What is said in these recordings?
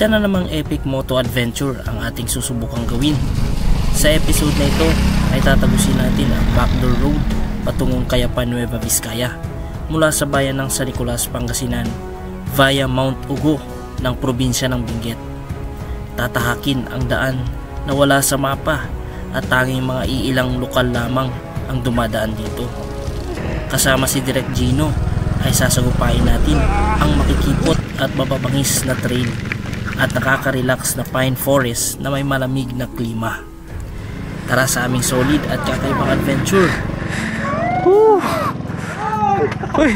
Isa na namang epic moto adventure ang ating susubukang gawin. Sa episode na ito ay tatagusin natin ang backdoor road patungong Cayapan, Nueva Vizcaya mula sa bayan ng San Nicolas, Pangasinan via Mount Ugo ng probinsya ng Benguet. Tatahakin ang daan na wala sa mapa at tanging mga iilang lokal lamang ang dumadaan dito. Kasama si Direk Gino ay sasagupain natin ang makikipot at mababangis na trail at nakaka-relax na pine forest na may malamig na klima. Tara sa aming solid at kakaibang adventure. Woo! Uy!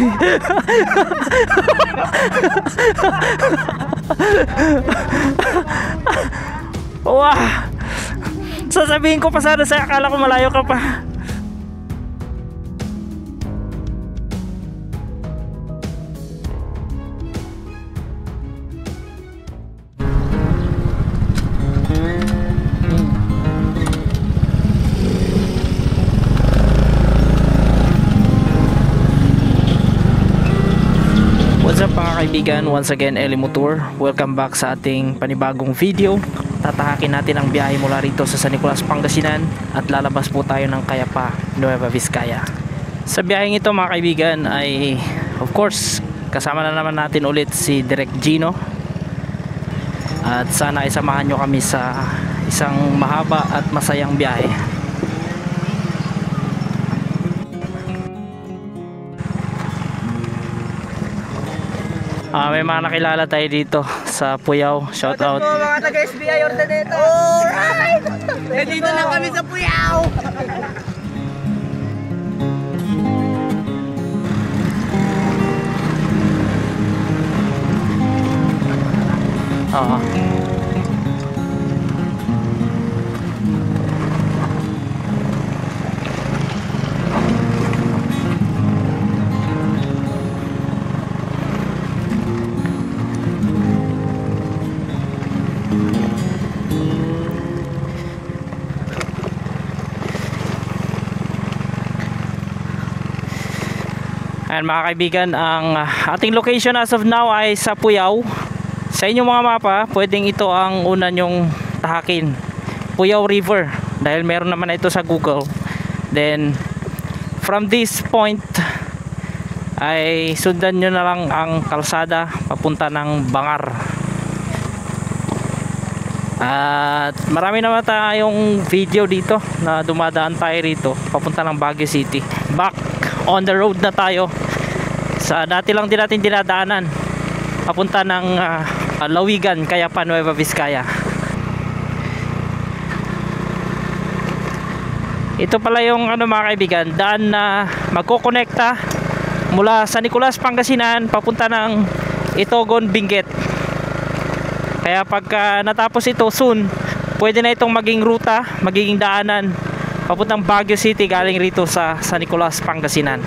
Wah! Sasabihin ko pa sana sa'yo, akala ko malayo ka pa. What's up mga kaibigan, once again Eli Motor. Welcome back sa ating panibagong video. Tatahakin natin ang biyahe mula rito sa San Nicolas, Pangasinan at lalabas po tayo ng Cayapan, Nueva Vizcaya. Sa biyaheng ito mga kaibigan ay of course kasama na naman natin ulit si Direk Gino. At sana ay samahan nyo kami sa isang mahaba at masayang biyahe. May mga nakilala tayo dito sa Puyao. Shout out. Mga taga-SBI Ordaneta. Alright! Nandito na kami sa Puyao. Oo. Ayan mga kaibigan, ang ating location as of now ay sa Puyao. Sa inyong mga mapa, pwedeng ito ang una nyong tahakin, Puyao River, dahil meron naman ito sa Google. Then from this point ay sundan nyo na lang ang kalsada papunta ng Bangar. At marami naman tayong video dito na dumadaan tayo rito papunta ng Baguio City. Back on the road na tayo sa dati lang din natin dinadaanan papunta ng Lawigan, Cayapan, Nueva Vizcaya. Ito pala yung mga kaibigan, daan na magkokonekta mula sa Nicolas, Pangasinan papunta ng Itogon, Benguet. Kaya pagka natapos ito soon, pwede na itong maging ruta, magiging daanan papuntang Baguio City galing rito sa San Nicolas, Pangasinan.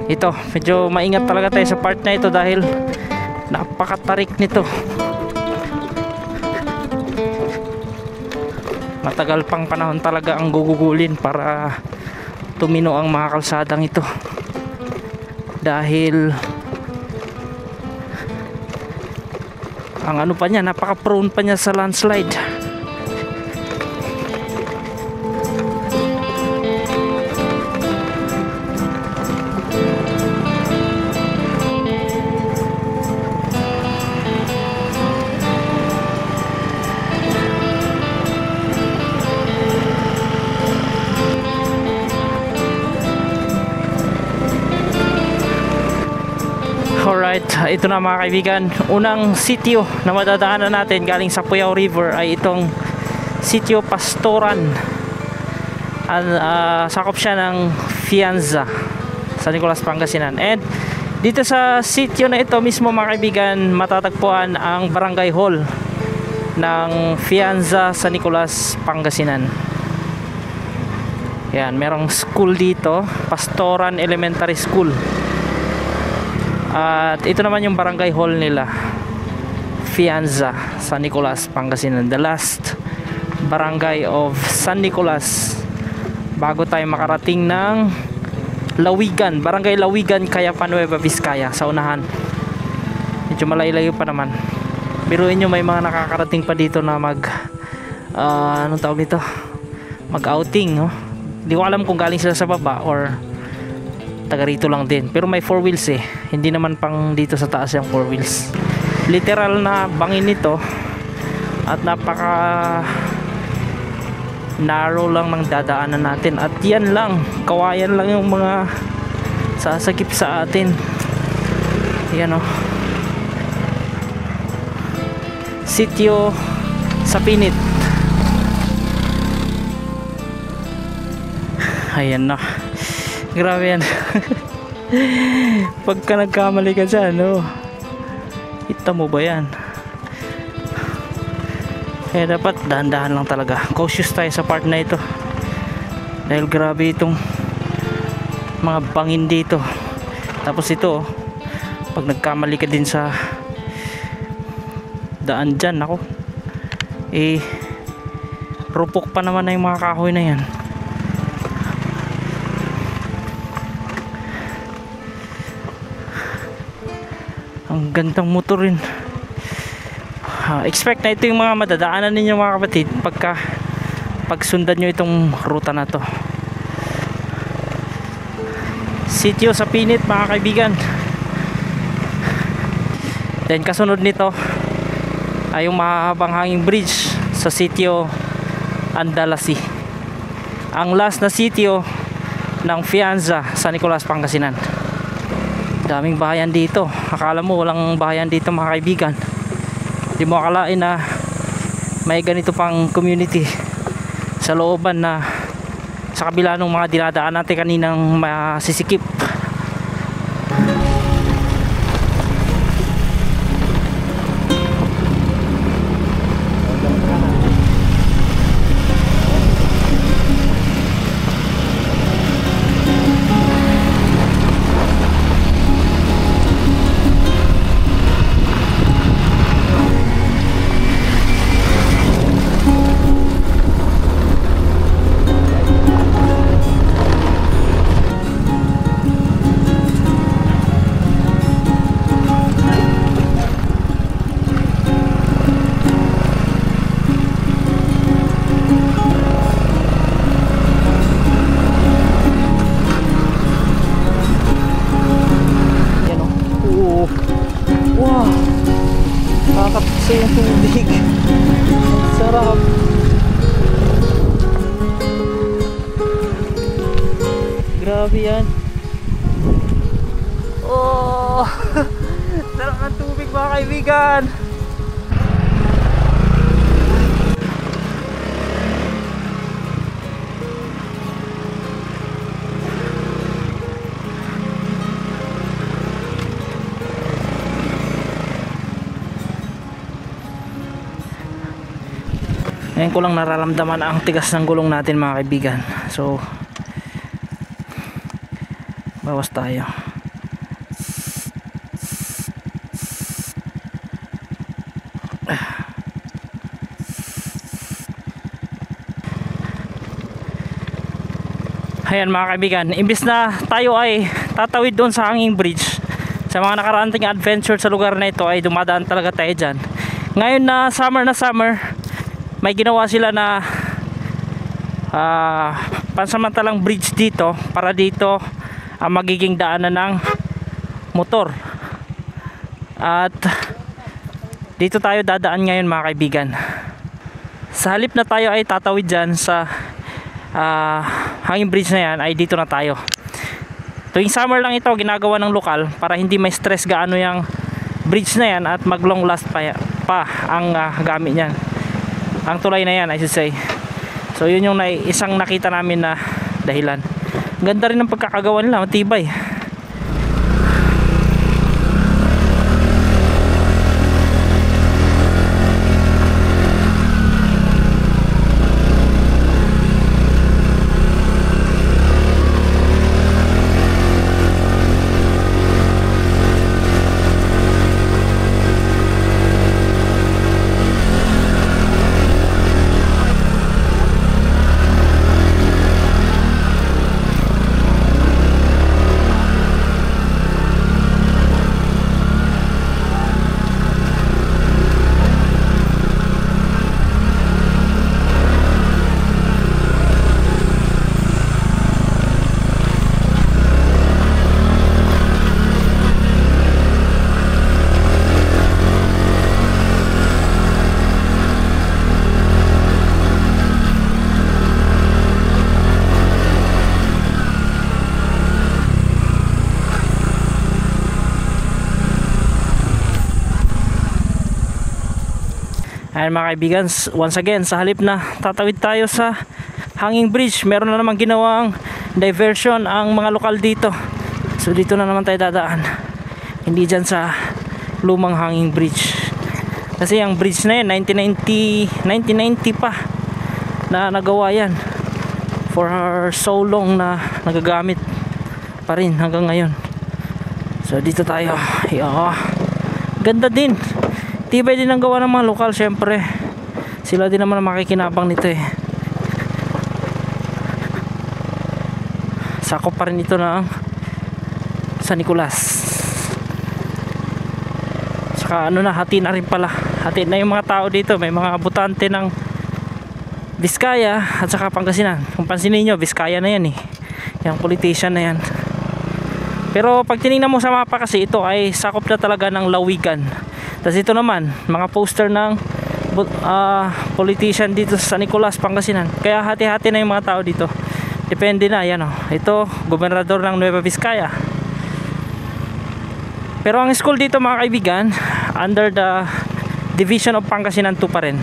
Ito, medyo maingat talaga tayo sa part na ito dahil napakatarik nito. Matagal pang panahon talaga ang gugugulin para tumino ang mga kalsadang ito. Dahil ang ano pa niya, napaka-prone pa niya sa landslide. Alright, ito na mga kaibigan. Unang sitio na madadaanan natin galing sa Puyao River ay itong Sitio Pastoran. Sakop siya ng Fianza, San Nicolas, Pangasinan. And dito sa sitio na ito mismo mga kaibigan, matatagpuan ang barangay hall ng Fianza, San Nicolas, Pangasinan. Yan, merong school dito, Pastoran Elementary School. At ito naman yung barangay hall nila, Fianza, San Nicolas, Pangasinan. The last barangay of San Nicolas bago tayo makarating ng Lawigan, Barangay Lawigan, Cayapa, Nueva Vizcaya. Sa unahan, medyo malayo pa naman. Biruin nyo, may mga nakakarating pa dito na anong tawag dito, mag outing, no? Hindi ko alam kung galing sila sa baba or taga rito lang din, pero may 4 wheels eh, hindi naman pang dito sa taas yung 4 wheels. Literal na bangin nito at napaka narrow lang ng dadaanan natin, at yan lang, kawayan lang yung mga sasagip sa atin. Yan o, Sitio Sapinit. Ayan na, grabe yan. Pagka nagkamali ka dyan, no, kita mo ba yan? Kaya dapat dahan-dahan lang talaga, cautious tayo sa part na ito, dahil grabe itong mga bangin dito. Tapos ito, pag nagkamali ka din sa daan dyan, ako rupok pa naman na yung mga kahoy na yan. Ang gandang motor rin. Expect na ito yung mga madadaanan ninyo mga kapatid pag sundan nyo itong ruta na to. Sitio Sapinit mga kaibigan. Then kasunod nito ay yung mahahabang hanging bridge sa Sitio Andalasi, ang last na sitio ng Fianza, San Nicolas, Pangasinan. Daming bahayan dito. Akala mo walang bahayan dito mga kaibigan. Di mo akalain na may ganito pang community sa looban, na sa kabila ng mga dinadaan natin kaninang masisikip. Nakakapisa yung tubig. Sarap. Grabe yan. Oh, sarap ng tubig mga kaibigan. Ngayon ko lang nararamdaman ang tigas ng gulong natin mga kaibigan. So bawas tayo. Ayan mga kaibigan, imbis na tayo ay tatawid doon sa hanging bridge, sa mga nakaraanting adventure sa lugar na ito, ay dumadaan talaga tayo dyan. Ngayon na summer, may ginawa sila na pansamantalang bridge dito, para dito ang magiging daanan ng motor. At dito tayo dadaan ngayon mga kaibigan. Sa halip na tayo ay tatawid dyan sa hanging bridge na yan, ay dito na tayo. Tuwing summer lang ito ginagawa ng lokal para hindi may stress gaano yung bridge na yan, at mag long last pa ang gamit niyan, ang tulay na yan I should say. So yun yung isang nakita namin na dahilan. Ganda rin ng pagkakagawa nila, matibay. Ayan mga kaibigan, once again sa halip na tatawid tayo sa hanging bridge, meron na naman ginawang diversion ang mga lokal dito. So dito na naman tayo dadaan, hindi dyan sa lumang hanging bridge, kasi ang bridge na yan 1990 pa na nagawa yan. For so long na nagagamit pa rin hanggang ngayon. So dito tayo. Ganda din, tibay din ang gawa ng mga lokal. Syempre sila din naman ang makikinabang nito eh. Sakop pa rin ito ng San Nicolas. Saka ano na, hati na rin pala, hati na yung mga tao dito. May mga butante ng Vizcaya at saka Pangasinan. Kung pansinin nyo, Vizcaya na yan eh, yung politician na yan. Pero pag tinignan mo sa mapa kasi, ito ay sakop na talaga ng Lawigan. Tapos ito naman, mga poster ng politician dito sa San Nicolas, Pangasinan. Kaya hati-hati na yung mga tao dito. Depende na, yan o. Ito, gobernador ng Nueva Vizcaya. Pero ang school dito mga kaibigan, under the Division of Pangasinan 2 pa rin.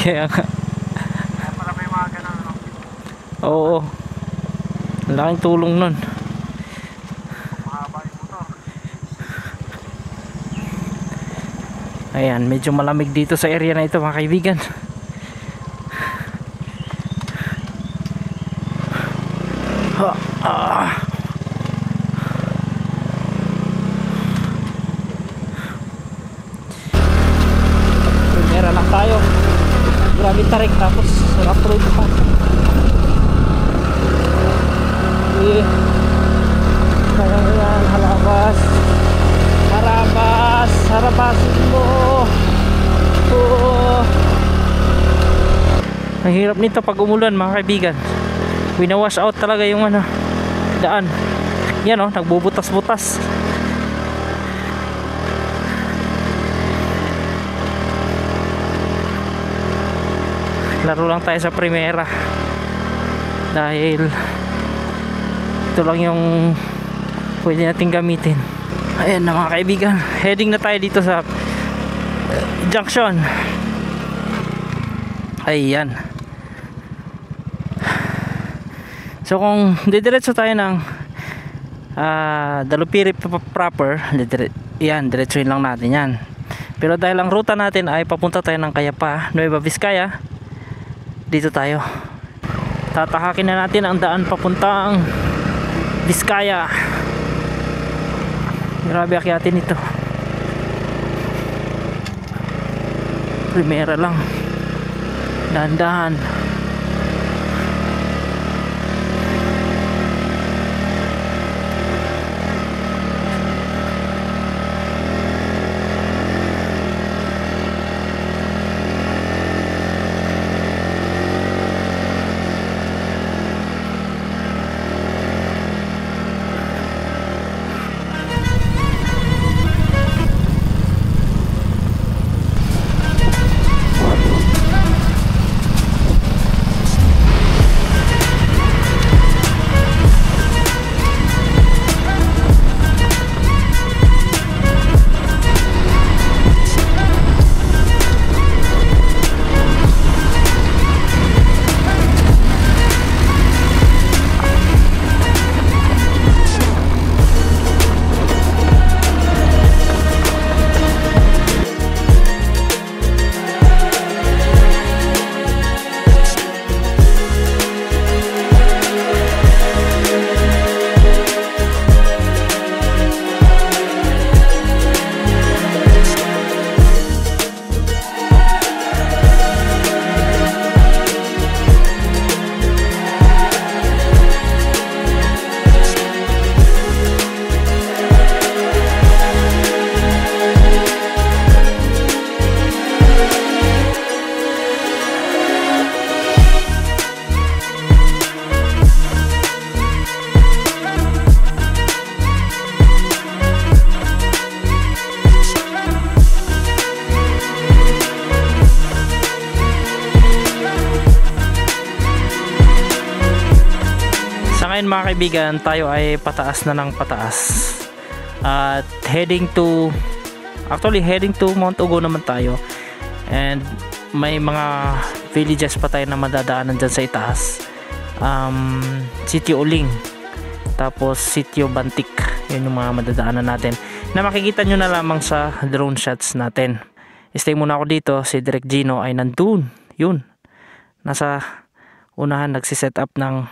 Kaya nga. Kaya pala may mga ganun, no? Oo. Ang laking tulong nun. Mahaba yung motor. Ayan, medyo malamig dito sa area na ito mga kaibigan. Primera lang tayo. Grabe tarik, tapos rough road pa. Ayan, harabas. Harabasin mo. Ang hirap nito pag umulan mga kaibigan. Winawash out talaga yung daan. Yan o, nagbubutas-butas. Laro lang tayo sa primera dahil ito lang yung pwede natin gamitin. Ayan na mga kaibigan, heading na tayo dito sa junction. Ayan. So kung didiretso tayo ng Dalupiri proper, yan, diretsuin lang natin yan. Pero dahil ang ruta natin ay papunta tayo ng Cayapa, Nueva Vizcaya, dito tayo. Tatahakin na natin ang daan papuntang Vizcaya. Grabe akyatin ito. Primera lang. Dahan-dahan. mga kaibigan, tayo ay pataas na ng pataas. At heading to Mount Ugo naman tayo. And may mga villages pa tayo na madadaanan dyan sa itaas. Sitio Uling, tapos Sitio Bantik. Yun yung mga madadaanan natin na makikita nyo na lamang sa drone shots natin. Stay muna ako dito. Si Direk Gino ay nandun. Yun, nasa unahan nagsiset up ng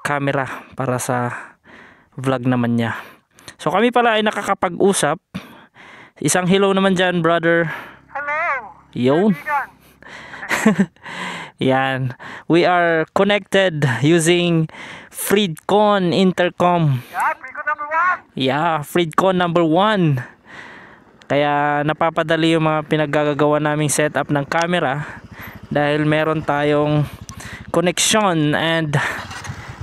camera para sa vlog naman niya. So kami pala ay nakakapag-usap. Isang hello naman dyan, brother. Hello! Yun. Yan. We are connected using Freedcon intercom. Yeah, Freedcon number 1! Yeah, Freedcon number 1. Kaya napapadali yung mga pinaggagawa naming setup ng camera dahil meron tayong connection and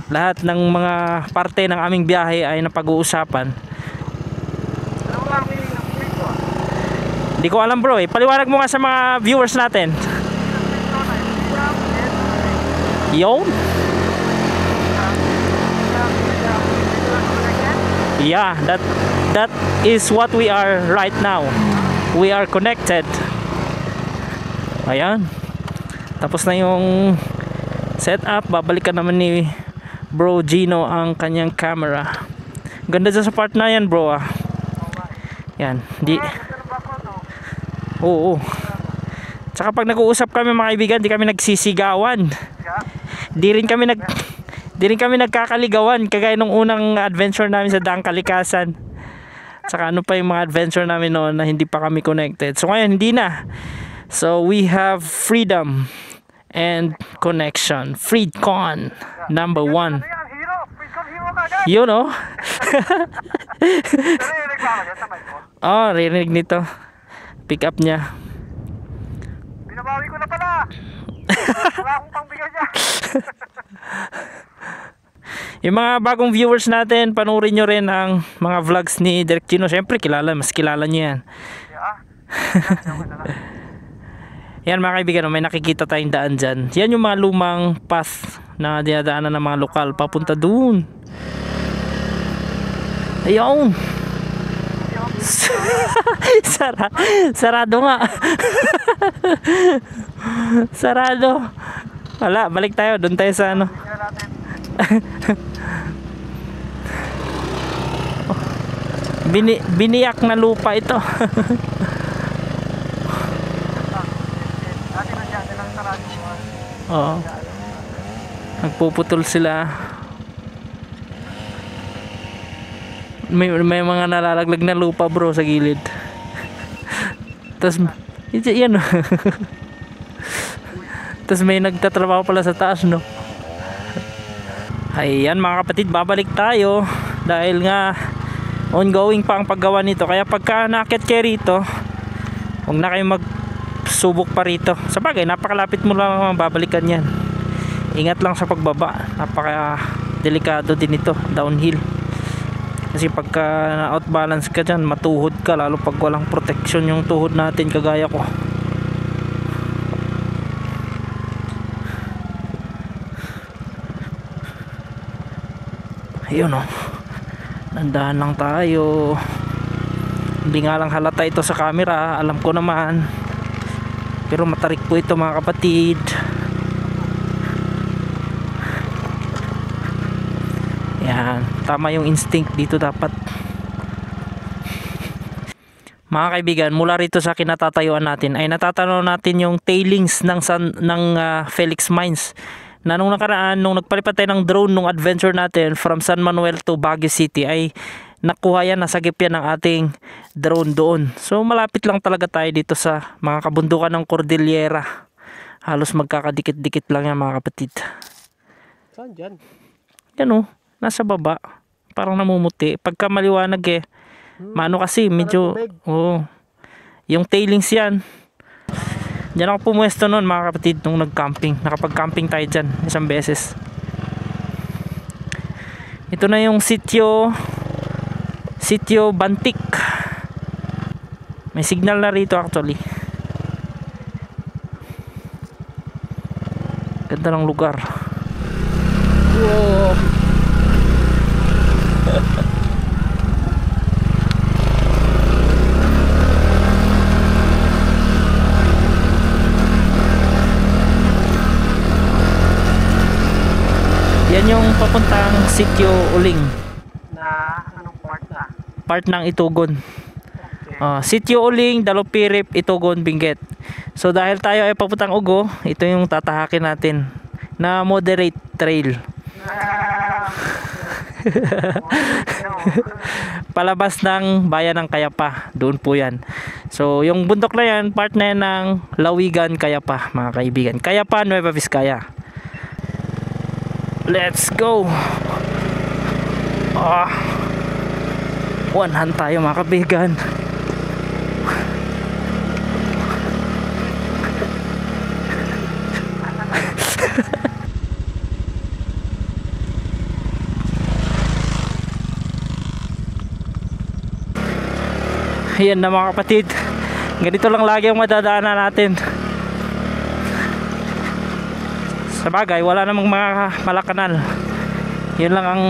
lahat ng mga parte ng aming biyahe ay napag-uusapan. Ano ba ang meaning ng Freedcon? Hindi ko alam bro paliwanag mo nga sa mga viewers natin. Yun? Yeah, that is what we are right now. We are connected. Ayan. Tapos na yung setup. Babalikan naman ni Bro Gino ang kanyang camera. Ganda dyan sa part na yan bro ah. Yan. Oo. Tsaka pag nag-uusap kami mga kaibigan, di kami nagsisigawan. Di rin kami nagkakaligawan kagaya nung unang adventure namin sa Daang Kalikasan. Tsaka ano pa yung mga adventure namin noon na hindi pa kami connected. So ngayon hindi na. So we have freedom and connection. Freedcon number 1. You know? Oh, rinig nito. Pick up niya. Binabawi ko na pala. Wala akong pangbigay niya. Yung mga bagong viewers natin, panoorin nyo rin ang mga vlogs ni Direk Gino. Siyempre mas kilala nyo yan. Yan mga kaibigan, may nakikita tayong daan dyan. Yan yung mga lumang path na dinadaanan ng mga lokal papunta dun. Ayun. Sarado nga. Sarado. Wala, balik tayo. Doon tayo sa ano. Biniyak na lupa ito. Oo. Nagpuputol sila. May mga nalalaglag na lupa bro sa gilid. Tapos yan. Tapos may nagtatrabaho pala sa taas no. Ayan mga kapatid, babalik tayo dahil nga ongoing pa ang paggawa nito. Kaya pagka nakakit kayo rito, huwag na kayong magsubok pa rito. Sabagay, napakalapit mo lang babalikan yan. Ingat lang sa pagbaba, napaka delikado din ito, downhill. Kasi pagka na-outbalance ka dyan, matuhod ka, lalo pag walang protection yung tuhod natin kagaya ko. Ayun o, nandahan lang tayo. Hindi nga lang halata ito sa camera, alam ko naman, pero matarik po ito mga kapatid. Yan, tama yung instinct dito dapat. Mga kaibigan, mula rito sa kinatatayuan natin ay natatanaw natin yung tailings ng Felix Mines. Na nung nakaraan, nung nagpalipat tayo ng drone nung adventure natin from San Manuel to Baguio City, ay nakuha yan, nasagip yan ng ating drone doon. So malapit lang talaga tayo dito sa mga kabundukan ng Cordillera. Halos magkakadikit-dikit lang yan mga kapatid. Saan dyan? Yan o, nasa baba. Parang namumuti. Pagka maliwanag eh. Mano kasi medyo, yung tailings yan. Diyan ako pumuesto noon mga kapatid nung nag-camping. Nakapag-camping tayo dyan isang beses. Ito na yung Sitio Bantik. May signal na rito actually. Ganda ng lugar. Wow. Yan yung papuntang Sitio Uling Na anong part na? part ng Itugon. Sitio Uling, Dalupirip, Itugon, Benguet. So dahil tayo ay papuntang Ugo, ito yung tatahakin natin na moderate trail. Palabas ng bayan ng Kayapa, doon po yan. So yung bundok na yan, part na yan ng Lawigan, Kayapa, mga kaibigan. Kayapa, Nueva Vizcaya. Let's go. One hand tayo, mga kaibigan. Ayan na mga kapatid, ganito lang lagi ang madadaanan natin. Sa bagay, wala namang mga malakanal. Yun lang ang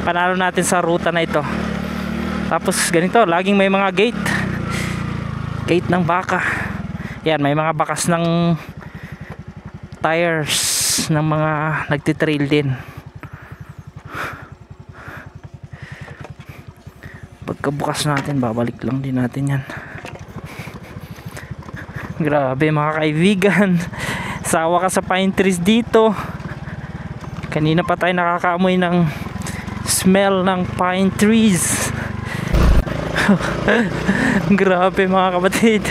panalo natin sa ruta na ito. Tapos ganito, laging may mga gate ng baka. Yan, may mga bakas ng tires ng mga nagtitrail din. Pagkabukas natin, babalik lang din natin yan. Grabe mga kaibigan, sawa ka sa pine trees dito. Kanina pa tayo nakakaamoy ng smell ng pine trees. Grabe mga kapatid.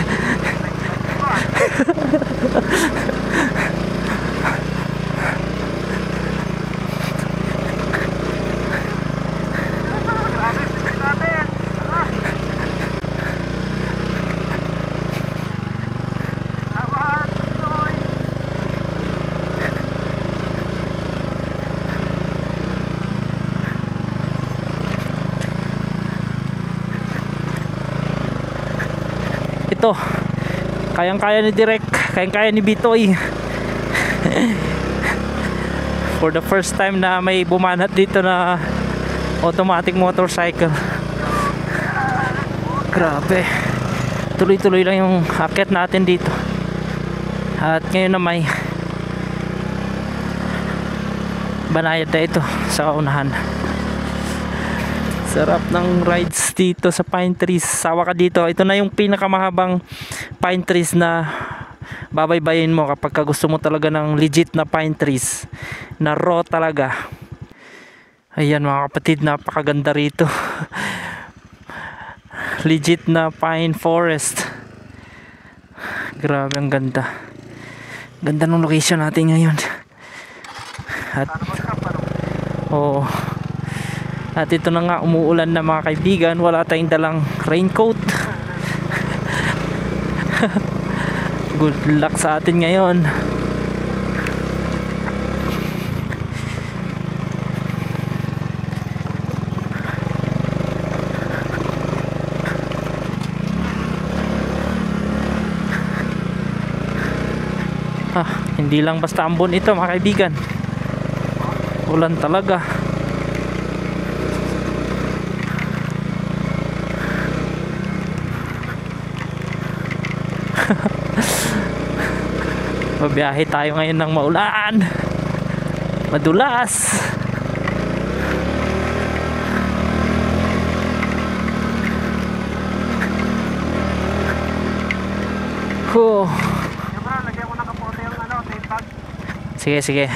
Ito, kayang-kaya ni Direk, kayang-kaya ni Bitoy. For the first time na may bumanat dito na automatic motorcycle. Grabe, tuloy-tuloy lang yung akyat natin dito. At ngayon na may banayad na ito sa unahan. Sarap ng rides dito sa pine trees. Sawa ka dito. Ito na yung pinakamahabang pine trees na babaybayin mo kapag gusto mo talaga ng legit na pine trees na raw talaga. Ayan mga kapatid, napakaganda rito. Legit na pine forest. Grabe, ang ganda. Ganda ng location natin ngayon. At at ito na nga, umuulan na mga kaibigan. Wala tayong dalang raincoat. Good luck sa atin ngayon. Hindi lang basta ambon ito mga kaibigan. Ulan talaga. Mabiyahe tayo ngayon ng maulan, madulas. Sige, sige.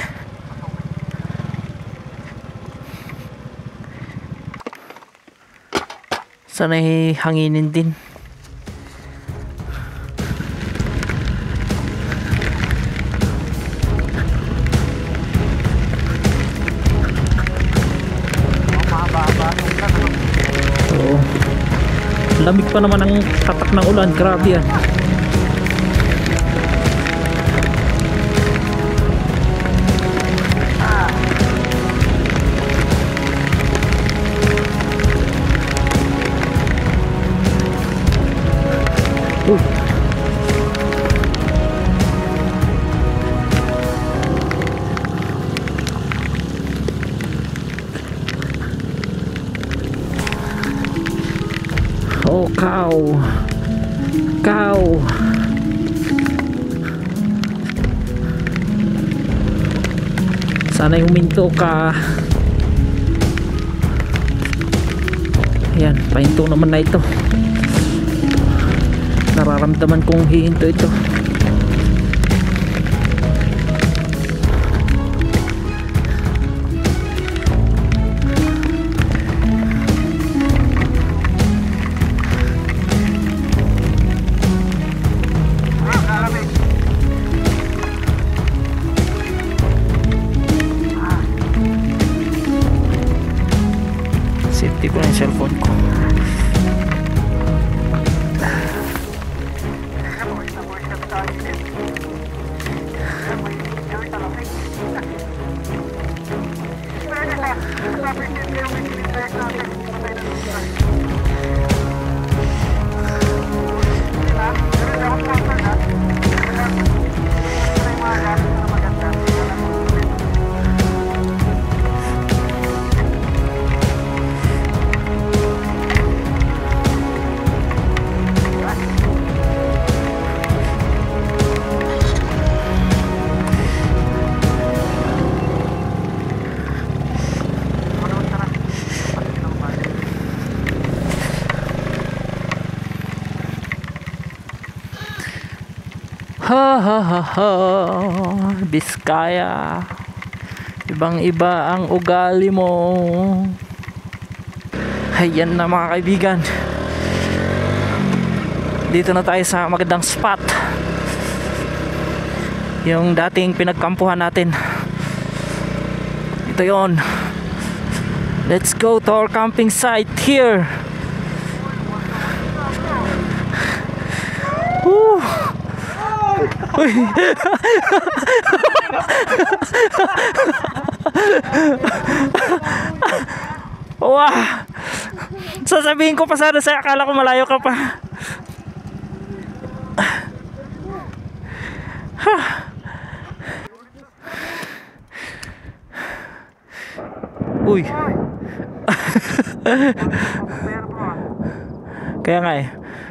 Sana'y hanginin din. Lamig pa naman ang tatak ng ulan. Grabe yan. Cow. Cow. Sana'y huminto ka. Ayan, pahinto naman na ito. Nararamdaman kong hihinto ito. Safety ko na yung cellphone ko. Ha ha ha ha, Biskaya, ibang iba ang ugali mo. Ayan na mga kaibigan, dito na tayo sa magandang spot, yung dating pinagkampuhan natin. Ito yon. Let's go to our camping site here. Woo! Uy. Wah! Sasabihin ko pa sana sa'yo, akala ko malayo ka pa. Uy. Kaya nga eh.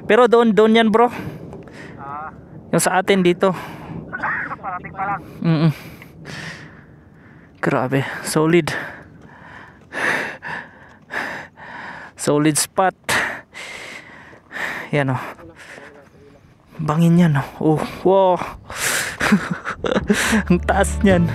Pero doon yan bro. Yung sa atin dito. Parating pa lang. Grabe, solid. Solid spot. Yan oh. Bangin yan oh. Oh, wow. Ang taas niyan.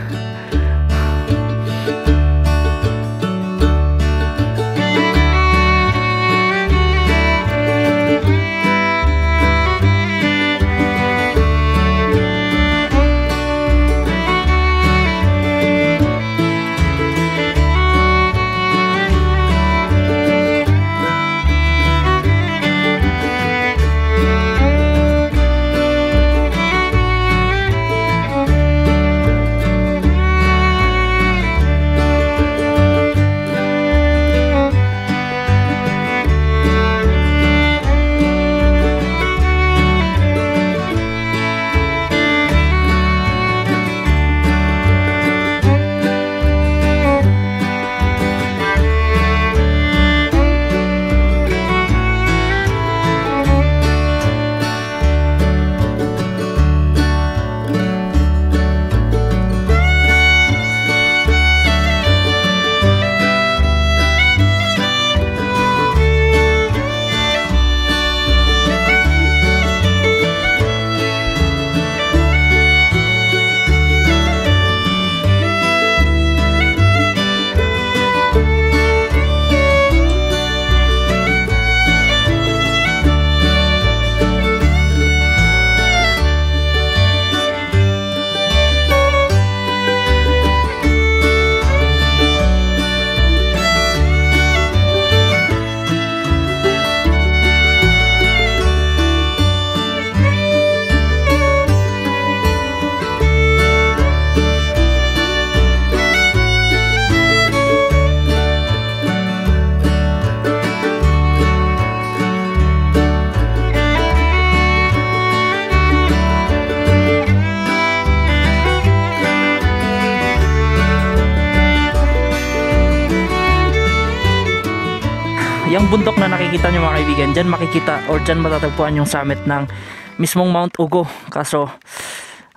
yung bundok na nakikita nyo mga kaibigan, dyan makikita or dyan matatagpuan yung summit ng mismong Mount Ugo. Kaso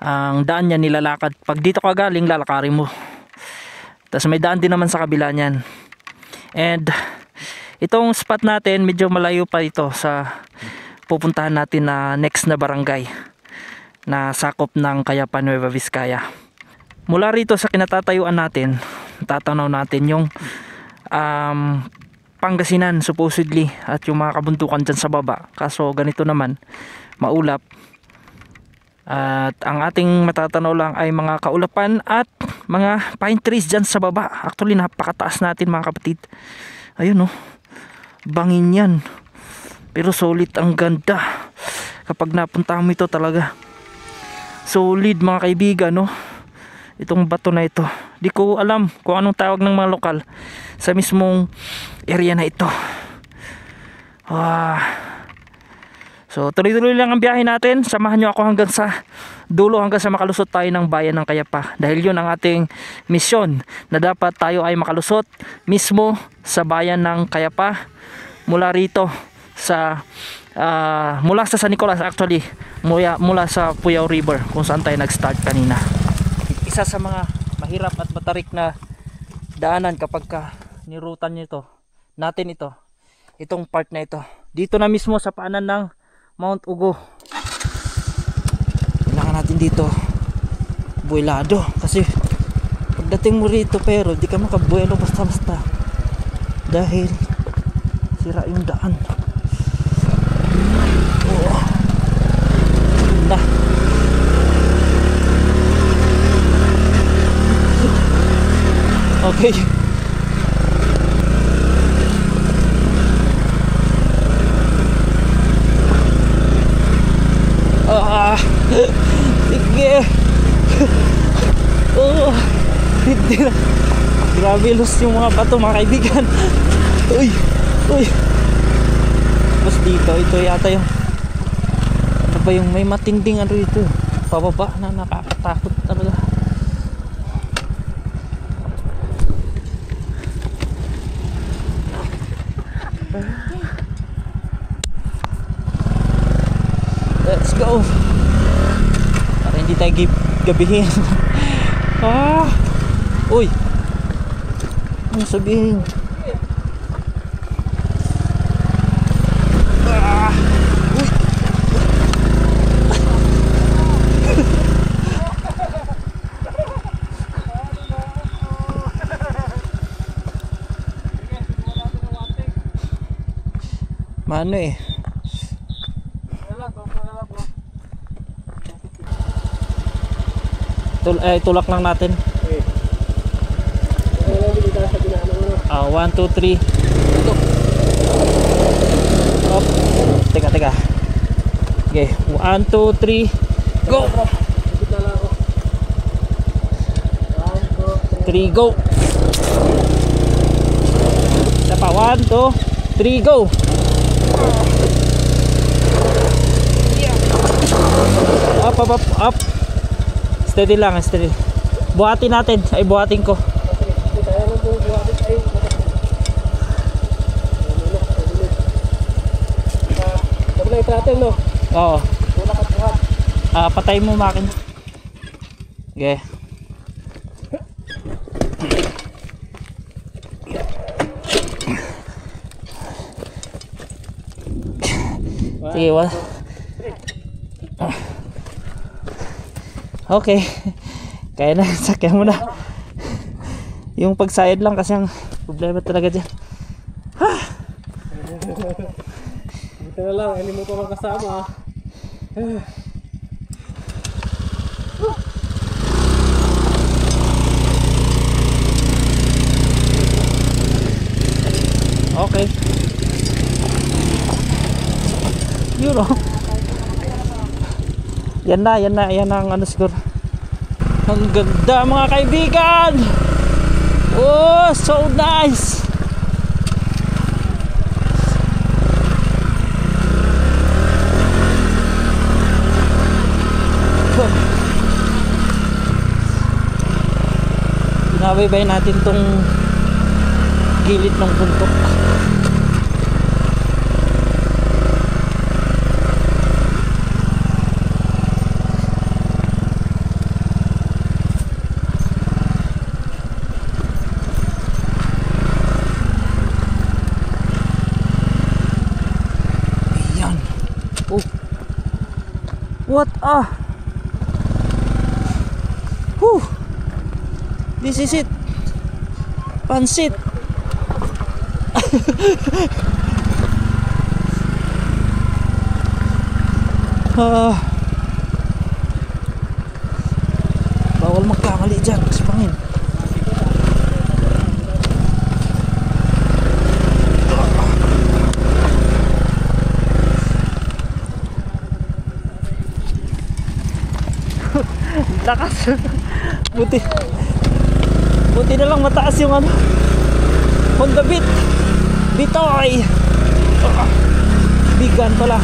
ang daan niya nilalakad. Pag dito ka galing, lalakarin mo. Tapos may daan din naman sa kabila niyan. And itong spot natin medyo malayo pa ito sa pupuntahan natin na next na barangay na sakop ng Cayapa, Nueva Vizcaya. Mula rito sa kinatatayuan natin, tatanaw natin yung Pangasinan supposedly at yung mga kabundukan dyan sa baba. Kaso ganito naman, maulap. At ang ating matatanaw lang ay mga kaulapan at mga pine trees dyan sa baba. Actually napakataas natin mga kapatid. Ayun oh, bangin yan. Pero solid, ang ganda. Kapag napunta mo ito talaga solid mga kaibigan, no? Itong bato na ito, di ko alam kung anong tawag ng mga lokal sa mismong area na ito. So tuloy-tuloy lang ang biyahe natin. Samahan nyo ako hanggang sa dulo, hanggang sa makalusot tayo ng bayan ng Cayapa. Dahil yun ang ating misyon, na dapat tayo ay makalusot mismo sa bayan ng Cayapa. Mula rito sa mula sa San Nicolas, actually mula sa Puyao River kung saan tayo nag-start kanina. Isa sa mga mahirap at matarik na daanan kapag nirutan nyo natin itong part na ito. Dito na mismo sa paanan ng Mount Ugo. Kailangan natin dito buwelado kasi pagdating mo rito, pero di ka makabuelo basta-basta dahil sira yung daan. Na okay. Sige. Oh, hindi na. Grabe, lost yung mga bato mga kaibigan. Uy, uy. Tapos dito, ito yata yung ano ba yung may matinding ano ito, pababa na nakakatakot talaga. Let's go. Para hindi tayo gabihin. Uy, ano sabihin? Uy. Mano eh. Tulak lang natin. 1, 2, 3. Op. Teka. Okay, 1, 2, 3. Go. 3, go. Isa pa, 1, 2, 3, go. Up. Steady lang, steady. Buhatin natin. Ay, buhatin ko. Sabay natin, no? Oo. Patay mo makin. Okay. Sige, okay. Kaya na, sakyan mo na. Yung pagsayad lang kasi ang problema talaga dyan. Buti na lang, hindi mo pa makasama. Okay. Yun o. Yan na ang ano siguro. Ang ganda mga kaibigan. Oh, so nice. Binabaybay natin tong gilid ng bundok. Oh. What? Whew. This is it. Pansit. Bawal magkamali dyan. Spangin. Lakas. Buti na lang mataas yung ano, Honda Beat. Bitoy. Bigan pala.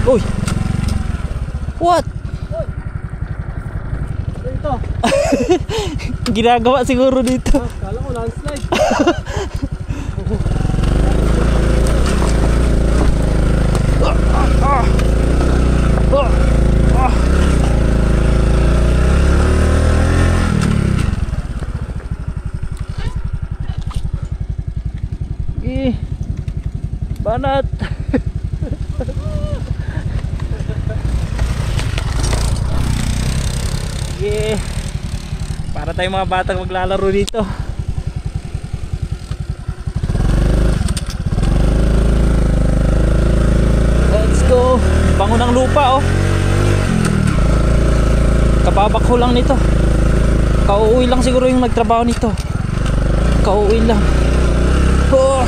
Uy. What? Dito. Ginagawa siguro dito. Kala ko landslide. Banat. Yeah. Para tayong mga batang maglalaro dito. Let's go. Bango ng lupa oh. Kababakho lang nito. Kauuwi lang siguro yung nagtrabaho nito. Kauuwi lang. Oh.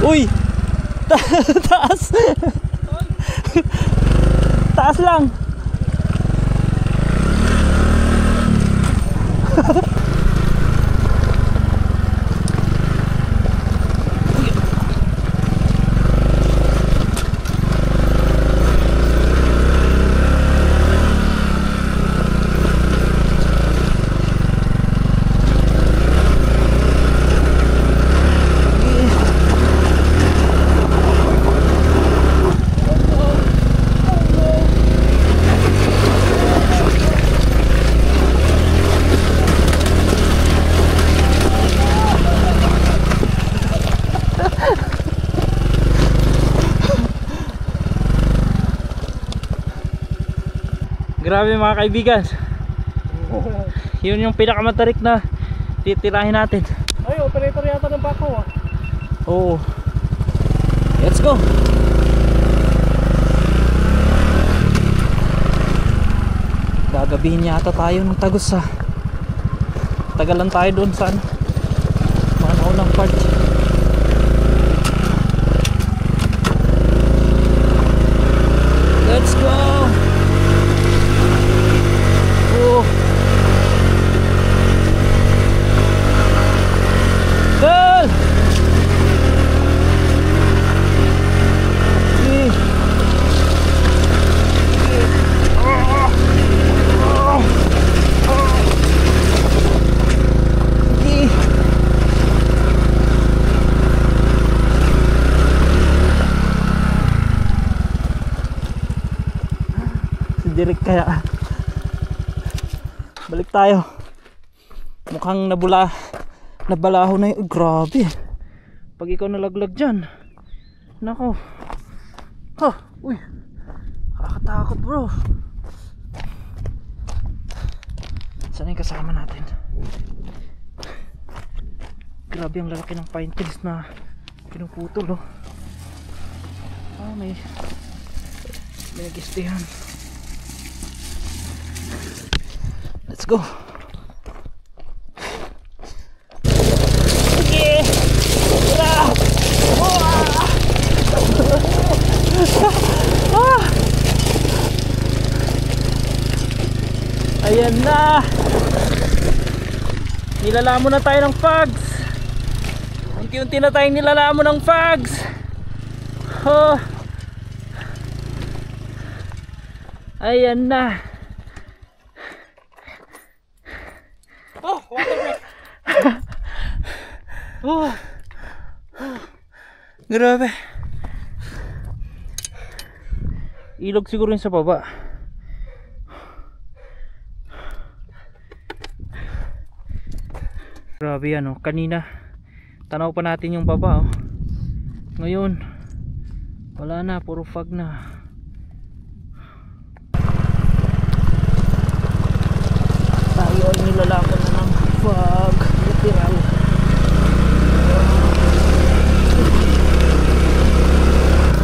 Uy! Taas! Taas lang! Grabe mga kaibigan. Yun yung pinakamatarik na titirahin natin. Ay, operator yata ng bako ah. Oo. Let's go. Gagabihin yata tayo ng Tagos sa tagalan tayo doon sa mga naunang part. Let's go. Girl! Si Derek kaya. Balik tayo. Mukhang nabalaho na yun. Grabe. Pag ikaw nalaglag dyan, nako. Uy. Nakakatakot bro. Saan yung kasama natin? Grabe ang lalaki ng pine trees na pinuputol oh. May nagistihan. Let's go. Okay. Ayan na. Nilalamon na tayo ng fogs. Unti-unti na tayong nilalamon ng fogs. Ayan na. Water break. Grabe. Ilog siguro yun sa baba. Grabe yan, oh. Kanina tanaw pa natin yung baba, oh. Ngayon wala na, puro fog na. Tayo ay nilalaman na ng fog, literal.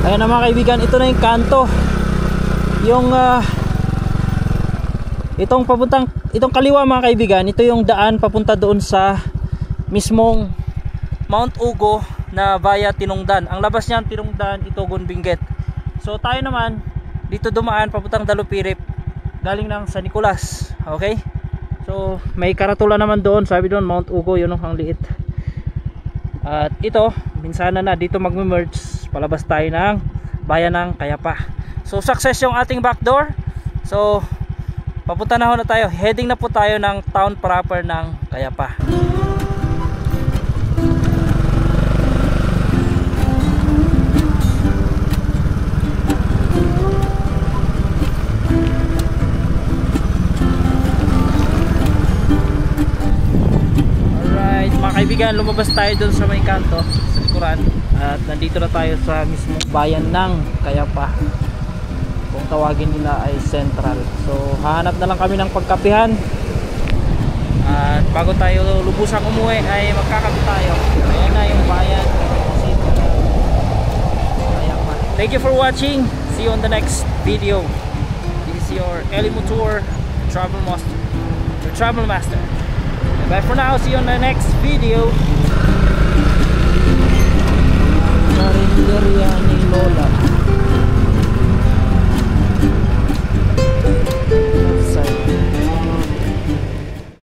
Ayan na mga kaibigan, ito na yung kanto. Yung itong kaliwa mga kaibigan, ito yung daan papunta doon sa mismong Mount Ugo na via Tinongdan. Ang labas niyan Tinongdan, Itogon, Benguet. So tayo naman dito dumaan papuntang Dalupirip galing ng San Nicolas. Okay? So may karatula naman doon, sabi doon Mount Ugo, yun ang liit. At ito, minsana na dito magme-merge, palabas tayo ng bayan ng Kayapa. So success yung ating backdoor. So papunta na ho na tayo, heading na po tayo ng town proper ng Kayapa. Alright mga kaibigan, lumabas tayo dun sa may kanto sa likuran at nandito na tayo sa mismong bayan ng Kayapa, kung tawagin nila ay Central. So hahanap na lang kami ng pagkapihan at bago tayo lubusang umuwi ay magkakape tayo. Ayan na yung bayan Kayapa. Thank you for watching. See you on the next video. This is your Eli Motor Travel Master, your Travel Master. Bye for now, see you on the next video. Karinderya ni Lola.